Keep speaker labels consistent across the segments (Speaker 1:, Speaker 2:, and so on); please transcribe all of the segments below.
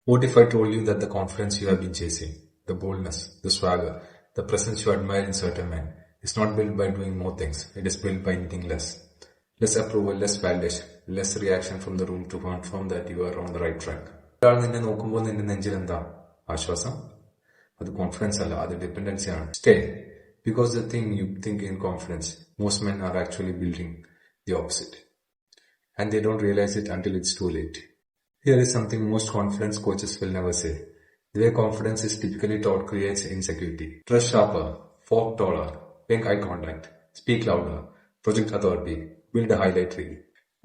Speaker 1: What if I told you that the confidence you have been chasing, the boldness, the swagger, the presence you admire in certain men, is not built by doing more things, it is built by anything less. Less approval, less validation, less reaction from the room to confirm that you are on the right track. ഒരാൾ നിന്നെ നോക്കുമ്പോൾ നിന്റെ നെഞ്ചിൽ എന്താ ആശ്വാസം? അത് confidence അല്ല, അത് ഡിപെൻഡൻസി ആണ്. Stay. Because the thing you think in confidence, most men are actually building the opposite. And they don't realize it until it's too late. Here is something most confidence coaches will never say. The way confidence is typically taught creates insecurity. Dress sharper, walk taller, make eye contact, speak louder, project authority, build a highlight reel.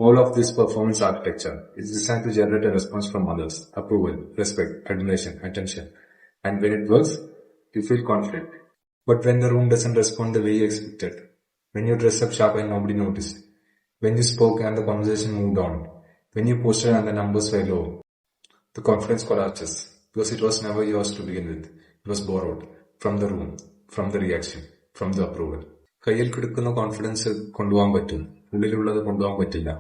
Speaker 1: All of this performance architecture is designed to generate a response from others, approval, respect, admiration, attention. And when it works, you feel confident. But when the room doesn't respond the way you expected, when you dress up sharp and nobody noticed, when you spoke and the conversation moved on, when you posted and the numbers were low, the confidence collapses because it was never yours to begin with. It was borrowed from the room, from the reaction, from the approval. കയ്യിൽ കിടക്കുന്ന confidence കൊണ്ടുപോകാൻ പറ്റും, ഉള്ളിലുള്ളത് കൊണ്ടുപോകാൻ പറ്റില്ല.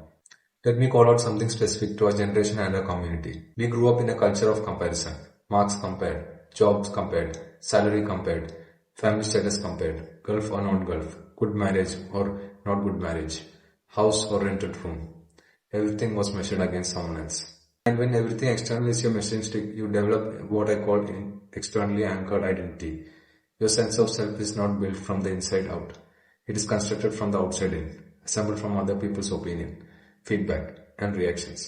Speaker 1: Let me call out something specific to our generation and our community. We grew up in a culture of comparison. Marks compared, jobs compared, salary compared, family status compared, Gulf or not Gulf, good marriage or not good marriage, house or rented room. Everything was measured against someone else. And when everything external is your measuring stick, you develop what I call an externally anchored identity. Your sense of self is not built from the inside out. It is constructed from the outside in, assembled from other people's opinion, feedback, and reactions.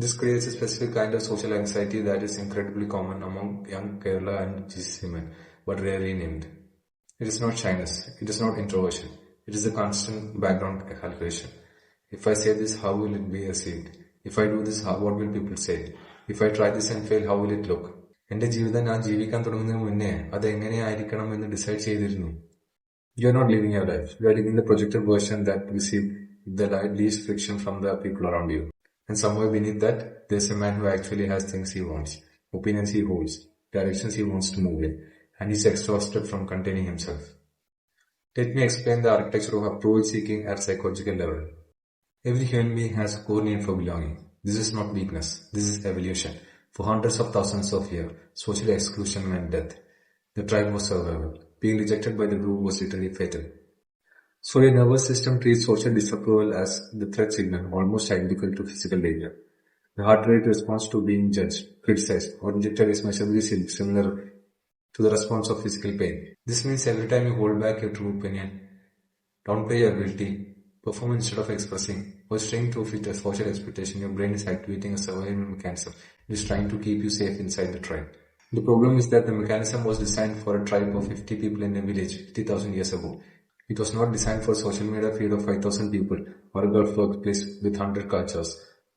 Speaker 1: This creates a specific kind of social anxiety that is incredibly common among young Kerala and GCC men, but rarely named. It is not shyness. It is not introversion. It is a constant background calculation. If I say this, how will it be received? If I do this, what will people say? If I try this and fail, how will it look? എന്റെ ജീവിതം ഞാൻ ജീവിക്കാൻ തുടങ്ങുന്നതിന് മുന്നേ അത് എങ്ങനെയായിരിക്കണം എന്ന് decide ചെയ്തിരുന്നു. You are not living your life. You are living the projected version that received the least friction from the people around you. And somewhere beneath that, there's a man who actually has things he wants, opinions he holds, directions he wants to move in, and he's exhausted from containing himself. Let me explain the architecture of approval seeking at psychological level. Every human being has a core need for belonging. This is not weakness. This is evolution. For hundreds of thousands of years, social exclusion meant death. The tribe was survival. Being rejected by the group was literally fatal. So your nervous system treats social disapproval as the threat signal, almost identical to physical danger. The heart rate response to being judged, criticized, or rejected is measurably similar to the response of physical pain. This means every time you hold back your true opinion, downplay your ability, perform instead of expressing, or string to fit a social expectation, your brain is activating a survival mechanism. It is trying to keep you safe inside the tribe. The problem is that the mechanism was designed for a tribe of 50 people in a village 50,000 years ago. It was not designed for a social media feed of 5,000 people, or a Gulf workplace with 100 cultures,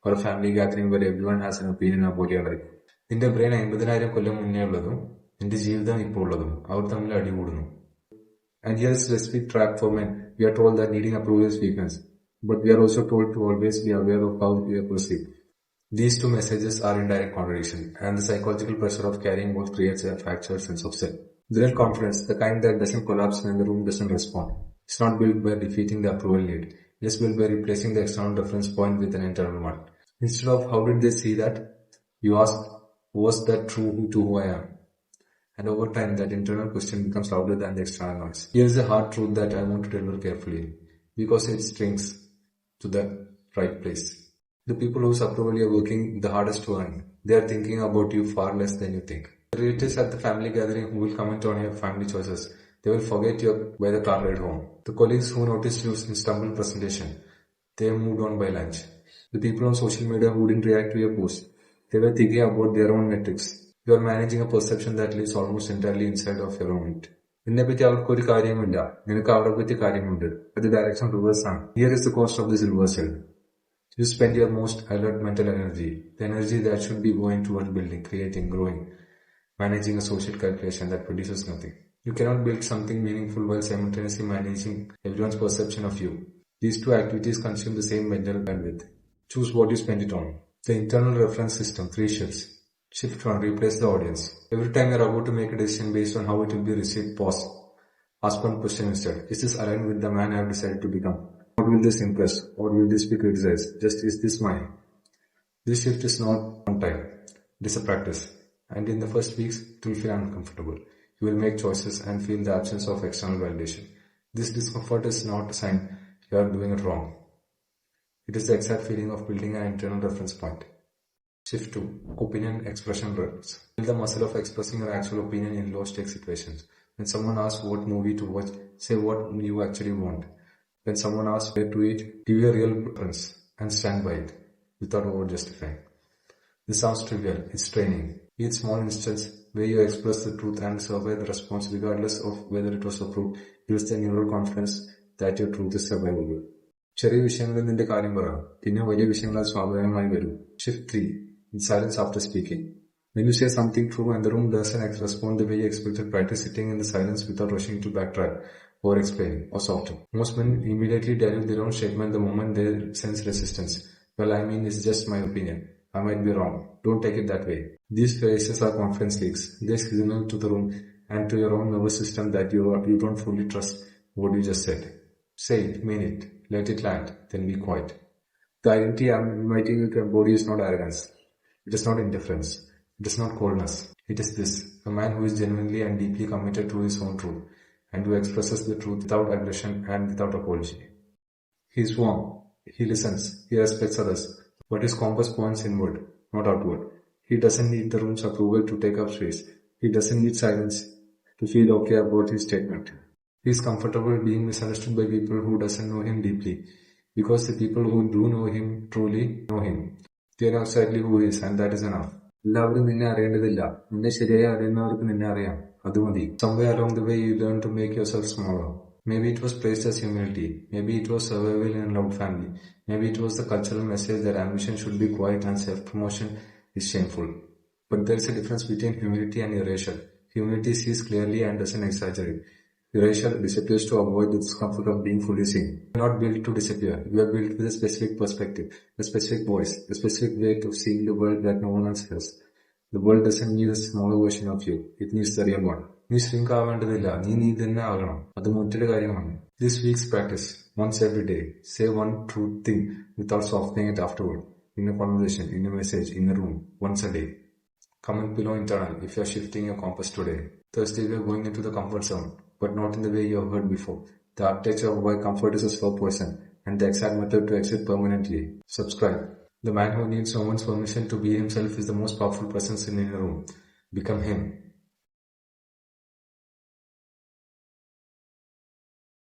Speaker 1: or a family gathering where everyone has an opinion about your life. നിന്റെ brain 50,000 കൊല്ലം മുന്നേ ഉള്ളതും നിന്റെ ജീവിതം ഇപ്പോൾ ഉള്ളതും അവർ തമ്മിൽ അടികൂടുന്നു. And here is a specific trap for men. We are told that needing approval is weakness, but we are also told to always be aware of how we are perceived. These two messages are in direct contradiction, and the psychological pressure of carrying both creates a fractured sense of self. The real confidence, the kind that doesn't collapse when the room doesn't respond, is not built by defeating the approval need. It is built by replacing the external reference point with an internal one. Instead of how did they see that, you ask, was that true to who I am? And over time, that internal question becomes louder than the external noise. Here's the hard truth that I want to deliver carefully, because it strings to the right place. The people whose approval you're working the hardest to earn, they are thinking about you far less than you think. The relatives at the family gathering who will comment on your family choices, they will forget you by the car ride home. The colleagues who noticed you in stumble presentation, they moved on by lunch. The people on social media who didn't react to your post, they were thinking about their own metrics. You are managing a perception that lives almost entirely inside of your own head. നിന്നെപ്പറ്റി അവർക്കൊരു കാര്യമില്ല, നിനക്ക് അവരെ പറ്റി കാര്യമുണ്ട്. അത് direction reverse ആണ്. Here is the cost of this reversal. You spend your most alert mental energy, the energy that should be going toward building, creating, growing, managing a social calculation that produces nothing. You cannot build something meaningful while simultaneously managing everyone's perception of you. These two activities consume the same mental bandwidth. Choose what you spend it on. The internal reference system, 3 shifts. Shift 1, replace the audience. Every time you're about to make a decision based on how it will be received, pause. Ask one question instead. Is this aligned with the man I have decided to become? Or will this impress? Or will this be criticized? Just is this mine? This shift is not one time. It is a practice. And in the first weeks, it will feel uncomfortable. You will make choices and feel the absence of external validation. This discomfort is not a sign you are doing it wrong. It is the exact feeling of building an internal reference point. Shift 2. Opinion expression rules. Build the muscle of expressing your actual opinion in low-stake situations. When someone asks what movie to watch, say what you actually want. When someone asks where to eat, give your real preference and stand by it without over-justifying. This sounds trivial, it's training. Each small instance where you express the truth and survey the response regardless of whether it was approved gives the neural confidence that your truth is survivable. ചെറിയ വിഷയങ്ങളിൽ നിന്റെ കാര്യം പറ, പിന്നെ വലിയ വിഷയങ്ങൾ സ്വാഭാവികമായി വരും. Shift 3. In silence after speaking. When you say something true and the room doesn't respond the way you expected, practice sitting in the silence without rushing to backtrack or explain or soften. Most men immediately dilute their own statement the moment they sense resistance. Well, I mean, it's just my opinion. I might be wrong. Don't take it that way. These phrases are confidence leaks. They signal to the room and to your own nervous system that you don't fully trust what you just said. Say it, mean it, let it land, then be quiet. The identity I'm inviting you to embody is not arrogance. It is not indifference. It is not coldness. It is this, a man who is genuinely and deeply committed to his own truth and who expresses the truth without aggression and without apology. He is warm. He listens. He respects others. But his compass points inward, not outward. He doesn't need the room's approval to take up space. He doesn't need silence to feel okay about his statement. He is comfortable being misunderstood by people who doesn't know him deeply, because the people who do know him truly know him. They know exactly who he is, and that is enough. എല്ലാവരും നിന്നെ അറിയേണ്ടതില്ല. നിന്നെ ശരിയായി അറിയുന്നവർക്ക് നിന്നെ അറിയാം. അത് മതി. Somewhere along the way you learn to make yourself smaller. Maybe it was praised as humility. Maybe it was survival in a loud family. Maybe it was the cultural message that ambition should be quiet and self-promotion is shameful. But there is a difference between humility and erasure. Humility sees clearly and doesn't exaggerate. Erasure disappears to avoid the discomfort of being fully seen. You are not built to disappear. You are built with a specific perspective, a specific voice, a specific way of seeing the world that no one else has. The world doesn't need a smaller version of you. It needs the real one. നീ shrink ആവേണ്ടതില്ല. നീ തന്നെ ആകണം. അത് മറ്റൊരു കാര്യമാണ്. This week's practice. Once every day. Say one true thing without softening it afterward. In a conversation, in a message, in a room. Once a day. Comment below internal if you are shifting your compass today. Thursday we are going into the comfort zone, but not in the way you have heard before. The architecture of why comfort is a slow poison and the exact method to exit permanently. Subscribe. The man who needs no one's permission to be himself is the most powerful presence in a room. Become him.